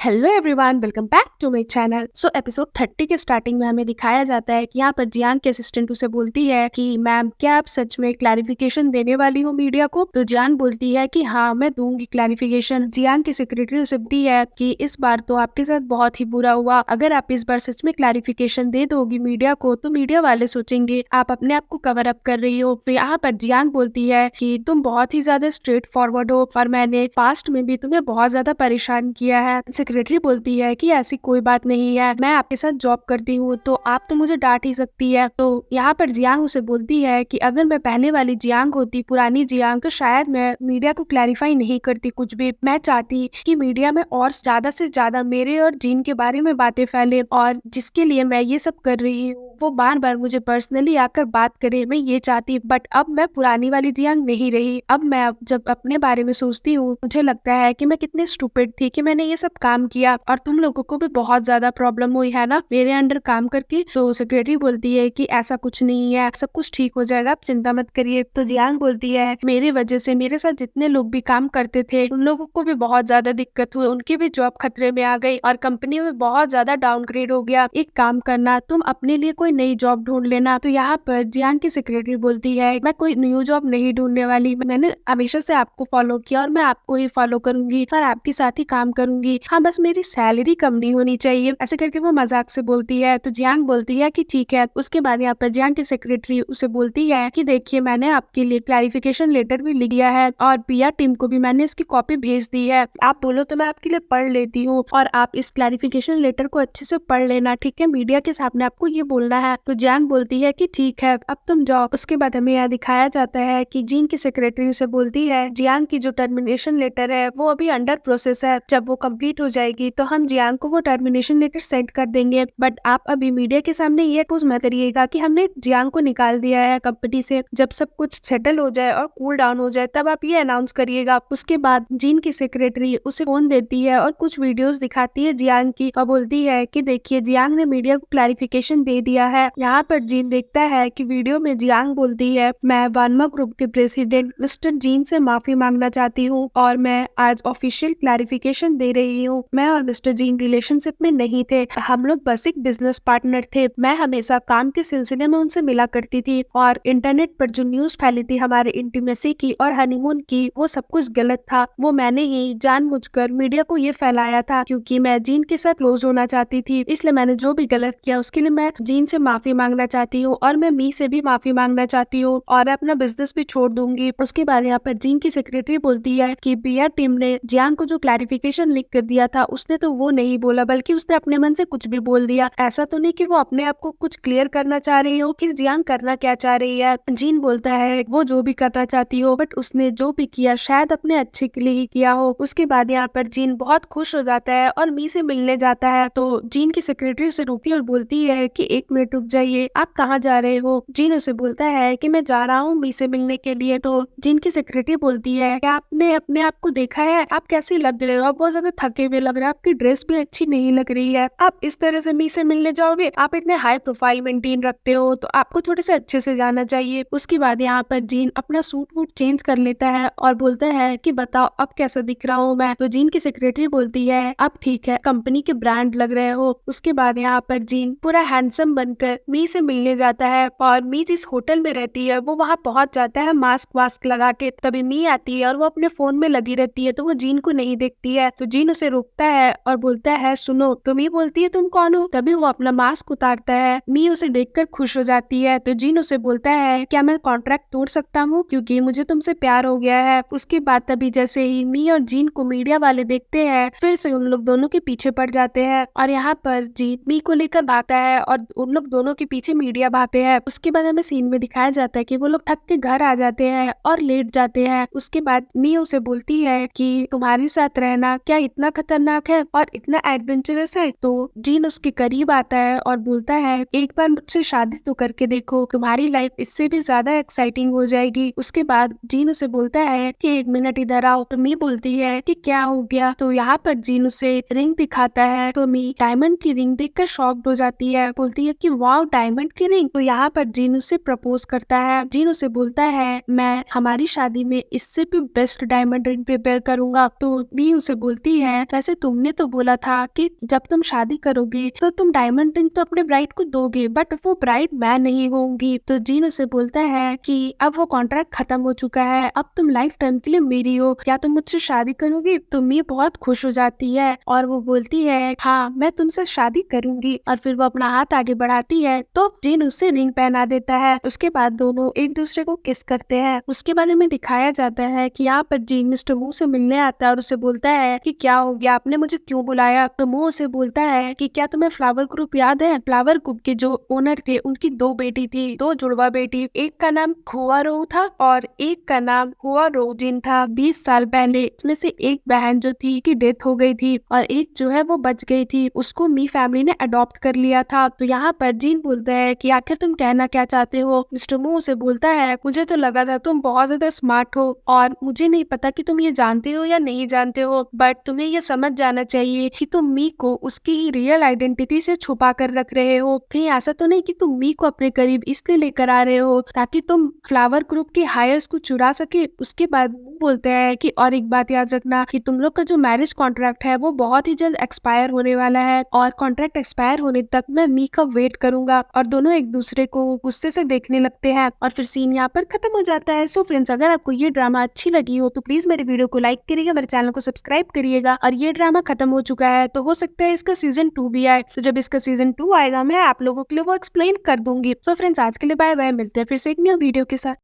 Hello everyone, welcome back to my channel. So episode 30 के starting में हमें दिखाया जाता है कि यहाँ पर जियांग के असिस्टेंट उसे बोलती है कि मैम क्या आप सच में क्लैरिफिकेशन देने वाली हो मीडिया को। तो जियांग बोलती है कि हाँ मैं दूंगी क्लैरिफिकेशन। जियांग की सेक्रेटरी उसे बोलती है कि इस बार तो आपके साथ बहुत ही बुरा हुआ, अगर आप इस बार सच में क्लैरिफिकेशन दे दोगी मीडिया को तो मीडिया वाले सोचेंगे आप अपने आप को कवर अप कर रही हो। तो यहाँ पर जियांग बोलती है कि तुम बहुत ही ज्यादा स्ट्रेट फॉरवर्ड हो और मैंने पास्ट में भी तुम्हें बहुत ज्यादा परेशान किया है। सेक्रेटरी बोलती है कि ऐसी कोई बात नहीं है, मैं आपके साथ जॉब करती हूँ तो आप तो मुझे डांट ही सकती है। तो यहाँ पर जियांग उसे बोलती है कि अगर मैं पहले वाली जियांग होती, पुरानी जियांग, तो शायद मैं मीडिया को क्लैरिफाई नहीं करती कुछ भी। मैं चाहती कि मीडिया में और ज्यादा से ज्यादा मेरे और जीन के बारे में बातें फैले और जिसके लिए मैं ये सब कर रही हूँ वो बार बार मुझे पर्सनली आकर बात करे, मैं ये चाहती। बट अब मैं पुरानी वाली जियांग नहीं रही। अब मैं जब अपने बारे में सोचती हूँ मुझे लगता है कि मैं कितनी स्टूपिड थी कि मैंने ये सब काम किया और तुम लोगों को भी बहुत ज्यादा प्रॉब्लम हुई है ना मेरे अंडर काम करके। तो सेक्रेटरी बोलती है कि ऐसा कुछ नहीं है, सब कुछ ठीक हो जाएगा, आप चिंता मत करिए। तो जियांग बोलती है मेरी वजह से मेरे साथ जितने लोग भी काम करते थे उन लोगों को भी बहुत ज्यादा दिक्कत हुई, उनकी भी जॉब खतरे में आ गई और कंपनी में बहुत ज्यादा डाउनग्रेड हो गया। एक काम करना, तुम अपने लिए कोई नई जॉब ढूंढ लेना। तो यहाँ पर जियांग की सेक्रेटरी बोलती है मैं कोई न्यू जॉब नहीं ढूंढने वाली, मैंने हमेशा से आपको फॉलो किया और मैं आपको ही फॉलो करूंगी और आपके साथ ही काम करूंगी। हाँ बस मेरी सैलरी कम नहीं होनी चाहिए, ऐसे करके वो मजाक से बोलती है। तो जियांग बोलती है कि ठीक है। उसके बाद यहाँ पर जियांग की सेक्रेटरी उसे बोलती है कि देखिए मैंने आपके लिए क्लैरिफिकेशन लेटर भी लिख दिया है और पीआर टीम को भी मैंने इसकी कॉपी भेज दी है, आप बोलो तो मैं आपके लिए पढ़ लेती हूँ और आप इस क्लैरिफिकेशन लेटर को अच्छे से पढ़ लेना, ठीक है, मीडिया के सामने आपको ये बोलना है। तो जियांग बोलती है कि ठीक है अब तुम जाओ। उसके बाद हमें यहाँ दिखाया जाता है कि जीन की सेक्रेटरी उसे बोलती है जियांग की जो टर्मिनेशन लेटर है वो अभी अंडर प्रोसेस है, जब वो कंप्लीट हो जाएगी तो हम जियांग को वो टर्मिनेशन लेटर सेंड कर देंगे। बट आप अभी मीडिया के सामने ये पोस्ट मत करिएगा कि हमने जियांग को निकाल दिया है कंपनी से, जब सब कुछ सेटल हो जाए और कूल डाउन हो जाए तब आप ये अनाउंस करिएगा। उसके बाद जीन की सेक्रेटरी उसे फोन देती है और कुछ वीडियोस दिखाती है जियांग की और बोलती है कि देखिए जियांग ने मीडिया को क्लैरिफिकेशन दे दिया है। यहाँ पर जीन देखता है कि वीडियो में जियांग बोलती है मैं वानमा ग्रुप के प्रेसिडेंट मिस्टर जीन से माफी मांगना चाहती हूँ और मैं आज ऑफिशियल क्लैरिफिकेशन दे रही हूँ। मैं और मिस्टर जीन रिलेशनशिप में नहीं थे, हम लोग बस एक बिजनेस पार्टनर थे। मैं हमेशा काम के सिलसिले में उनसे मिला करती थी और इंटरनेट पर जो न्यूज फैली थी हमारे इंटीमेसी की और हनीमून की वो सब कुछ गलत था। वो मैंने ही जानबूझकर मीडिया को ये फैलाया था क्योंकि मैं जीन के साथ क्लोज होना चाहती थी, इसलिए मैंने जो भी गलत किया उसके लिए मैं जीन से माफी मांगना चाहती हूँ और मैं मी से भी माफी मांगना चाहती हूँ और अपना बिजनेस भी छोड़ दूंगी। उसके बाद यहाँ पर जीन की सेक्रेटरी बोलती है कि पीआर टीम ने जियांग को जो क्लैरिफिकेशन लिख कर दिया था उसने तो वो नहीं बोला बल्कि उसने अपने मन से कुछ भी बोल दिया। ऐसा तो नहीं कि वो अपने आप को कुछ क्लियर करना चाह रही हो कि जियांग करना क्या चाह रही है। जीन बोलता है वो जो भी करना चाहती हो बट उसने जो भी किया शायद अपने अच्छे के लिए ही किया हो। उसके बाद यहाँ पर जीन बहुत खुश हो जाता है और मी से मिलने जाता है। तो जीन की सेक्रेटरी उसे रोकती है और बोलती है कि एक मिनट रुक जाइए, आप कहाँ जा रहे हो। जीन उसे बोलता है कि मैं जा रहा हूँ मी से मिलने के लिए। तो जीन की सेक्रेटरी बोलती है कि आपने अपने आप को देखा है, आप कैसे लग रहे हो, आप बहुत ज्यादा थके हुए लग रहे हो, आपकी ड्रेस भी अच्छी नहीं लग रही है, आप इस तरह से मी से मिलने जाओगे, आप इतने हाई प्रोफाइल मेंटेन रखते हो तो आपको थोड़े से अच्छे से जाना चाहिए। उसके बाद यहाँ पर जीन अपना सूट वूट चेंज कर लेता है और बोलता है कि बताओ अब कैसा दिख रहा हूँ मैं। तो जीन की सेक्रेटरी बोलती है अब ठीक है, कंपनी के ब्रांड लग रहे हो। उसके बाद यहाँ पर जीन पूरा हैंडसम बनकर मी से मिलने जाता है और मी जिस होटल में रहती है वो वहाँ पहुंच जाता है मास्क वास्क लगा के। तभी मी आती है और वो अपने फोन में लगी रहती है तो वो जीन को नहीं देखती है। तो जीन उसे रोकता है और बोलता है सुनो। तो मी बोलती है तुम कौन हो। तभी वो अपना मास्क उतारता है। मी उसे देखकर खुश हो जाती है। तो जीन उसे बोलता है क्या मैं कॉन्ट्रैक्ट तोड़ सकता हूँ क्योंकि मुझे तुमसे प्यार हो गया है। उसके बाद तभी जैसे ही मी और जीन को मीडिया वाले देखते हैं फिर से उन लोग दोनों के पीछे पड़ जाते हैं और यहाँ पर जीन मी को लेकर भागता है और उन लोग दोनों के पीछे मीडिया भागते हैं। उसके बाद हमें सीन में दिखाया जाता है कि वो लोग थक के घर आ जाते हैं और लेट जाते हैं। उसके बाद मी उसे बोलती है कि तुम्हारे साथ रहना क्या इतना खतरनाक है और इतना एडवेंचरस है। तो जीन उसके करीब आता है और बोलता है एक बार मुझसे शादी तो करके देखो, तुम्हारी लाइफ इससे भी ज्यादा एक्साइटिंग हो जाएगी। उसके बाद जीन उसे बोलता है कि एक मिनट इधर आओ। तो मी बोलती है कि क्या हो गया। तो यहाँ पर जीन उसे रिंग दिखाता है। तो मी डायमंड की रिंग देखकर शॉक्ड हो जाती है, बोलती है कि वाओ डायमंड की रिंग। तो यहाँ पर जीन उसे प्रपोज करता है। जीन उसे बोलता है मैं हमारी शादी में इससे भी बेस्ट डायमंड रिंग प्रिपेयर करूंगा। तो मी उसे बोलती है वैसे वैसे तुमने तो बोला था कि जब तुम शादी करोगे तो तुम डायमंड रिंग तो अपने ब्राइड को दोगे, बट वो ब्राइड मैं नहीं होंगी। तो जीन उसे बोलता है कि अब वो कॉन्ट्रैक्ट खत्म हो चुका है, अब तुम लाइफ टाइम के लिए मेरी हो, क्या तुम मुझसे शादी करोगी? तो मी बहुत खुश हो जाती है और वो बोलती है हाँ मैं तुमसे शादी करूंगी। और फिर वो अपना हाथ आगे बढ़ाती है तो जीन उससे रिंग पहना देता है। उसके बाद दोनों एक दूसरे को किस करते हैं। उसके बारे में दिखाया जाता है कि यहाँ पर जीन मिस्टर मू से मिलने आता है और उसे बोलता है कि क्या हो गया, आपने मुझे क्यों बुलाया? तो मू उसे बोलता है कि क्या तुम्हें फ्लावर ग्रुप याद है? फ्लावर ग्रुप के जो ओनर थे उनकी 2 बेटी थी, 2 जुड़वा बेटी, एक का नाम हुआ रो था और एक का नाम हुआ रोजिन था। 20 साल पहले इसमें से एक बहन जो थी की डेथ हो गई थी और एक जो है वो बच गई थी, उसको मी फैमिली ने अडॉप्ट कर लिया था। तो यहाँ पर जीन बोलता है कि आखिर तुम कहना क्या चाहते हो? मिस्टर मू उसे बोलता है मुझे तो लगा था तुम बहुत ज्यादा स्मार्ट हो और मुझे नहीं पता कि तुम ये जानते हो या नहीं जानते हो, बट तुम्हें ये समझ जाना चाहिए कि तुम मी को उसकी ही रियल आइडेंटिटी से छुपा कर रख रहे हो। कहीं ऐसा तो नहीं कि तुम मी को अपने करीब इसलिए लेकर आ रहे हो ताकि तुम फ्लावर ग्रुप के हायर्स को चुरा सके। उसके बाद वो बोलते हैं कि और एक बात याद रखना कि तुम लोग का जो मैरिज कॉन्ट्रैक्ट है वो बहुत ही जल्द एक्सपायर होने वाला है और कॉन्ट्रैक्ट एक्सपायर होने तक मैं मी का वेट करूंगा। और दोनों एक दूसरे को गुस्से से देखने लगते हैं और फिर सीन यहाँ पर खत्म हो जाता है। सो फ्रेंड्स, अगर आपको ये ड्रामा अच्छी लगी हो तो प्लीज मेरे वीडियो को लाइक करिएगा, मेरे चैनल को सब्सक्राइब करिएगा। और ये ड्रामा खत्म हो चुका है तो हो सकता है इसका सीजन 2 भी आए, तो जब इसका सीजन 2 आएगा मैं आप लोगों के लिए वो एक्सप्लेन कर दूंगी। सो फ्रेंड्स, आज के लिए बाय बाय, मिलते हैं फिर से एक न्यू वीडियो के साथ।